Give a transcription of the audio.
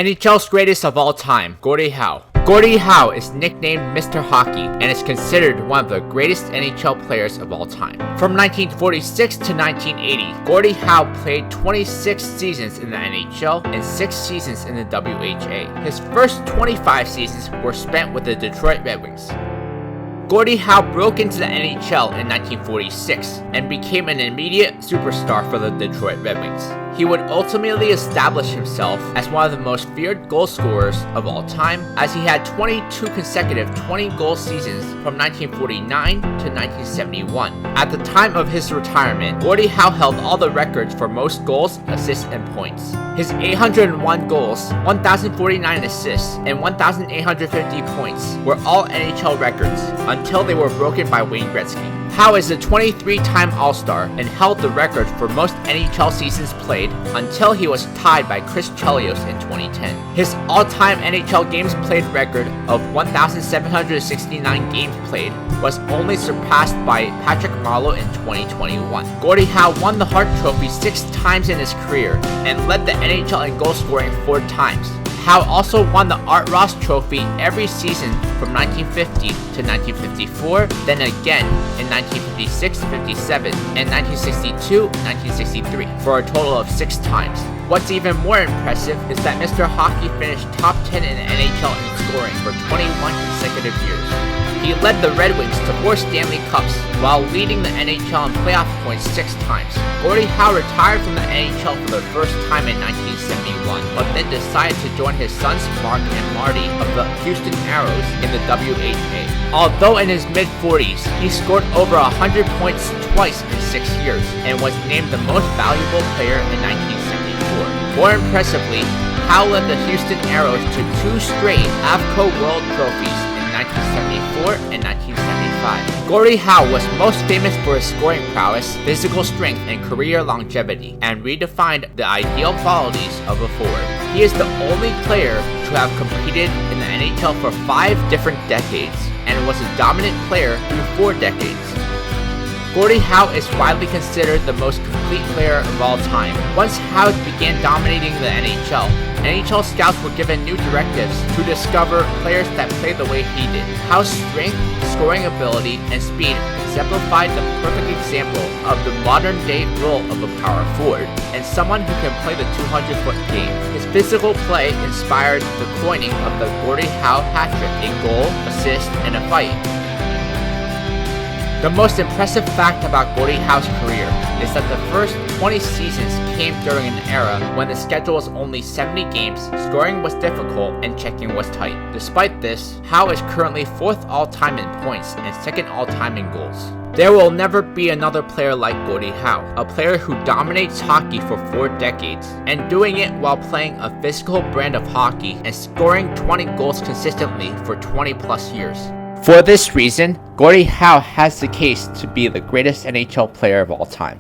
NHL's greatest of all time, Gordie Howe. Gordie Howe is nicknamed Mr.Hockey and is considered one of the greatest NHL players of all time. From 1946 to 1980, Gordie Howe played 26 seasons in the NHL and 6 seasons in the WHA. His first 25 seasons were spent with the Detroit Red Wings. Gordie Howe broke into the NHL in 1946 and became an immediate superstar for the Detroit Red Wings. He would ultimately establish himself as one of the most feared goal scorers of all time, as he had 22 consecutive 20-goal seasons from 1949 to 1971. At the time of his retirement, Gordie Howe held all the records for most goals, assists, and points. His 801 goals, 1,049 assists, and 1,850 points were all NHL records until they were broken by Wayne Gretzky. Howe is a 23-time All-Star and held the record for most NHL seasons played until he was tied by Chris Chelios in 2010. His all-time NHL games played record of 1,769 games played was only surpassed by Patrick Marleau in 2021. Gordie Howe won the Hart Trophy 6 times in his career and led the NHL in goal scoring 4 times. Howe also won the Art Ross Trophy every season from 1950 to 1954, then again in 1956, 57, and 1962, 1963, for a total of 6 times. What's even more impressive is that Mr.Hockey finished top 10 in the NHL in scoring for 21 consecutive years. He led the Red Wings to 4 Stanley Cups while leading the NHL in playoff points 6 times. Gordie Howe retired from the NHL for the first time in 1971, but then decided to join his sons Mark and Marty of the Houston Aeros in the WHA. Although in his mid-40s, he scored over 100 points twice in 6 years and was named the most valuable player in 1974. More impressively, Howe led the Houston Aeros to 2 straight Avco World Trophies in 1974 and 1975. Gordie Howe was most famous for his scoring prowess, physical strength, and career longevity, and redefined the ideal qualities of a forward. He is the only player to have competed in the NHL for 5 different decades, and was a dominant player through 4 decades. Gordie Howe is widely considered the most complete player of all time. Once Howe began dominating the NHL scouts were given new directives to discover players that play the way he did. Howe's strength, scoring ability, and speed exemplified the perfect example of the modern-day role of a power forward, and someone who can play the 200-foot game. His physical play inspired the coining of the Gordie Howe hat-trick, a goal, assist, and a fight. The most impressive fact about Gordie Howe's career is that the first 20 seasons came during an era when the schedule was only 70 games, scoring was difficult, and checking was tight. Despite this, Howe is currently 4th all-time in points and 2nd all-time in goals. There will never be another player like Gordie Howe, a player who dominates hockey for 4 decades, and doing it while playing a physical brand of hockey and scoring 20 goals consistently for 20 plus years. For this reason, Gordie Howe has the case to be the greatest NHL player of all time.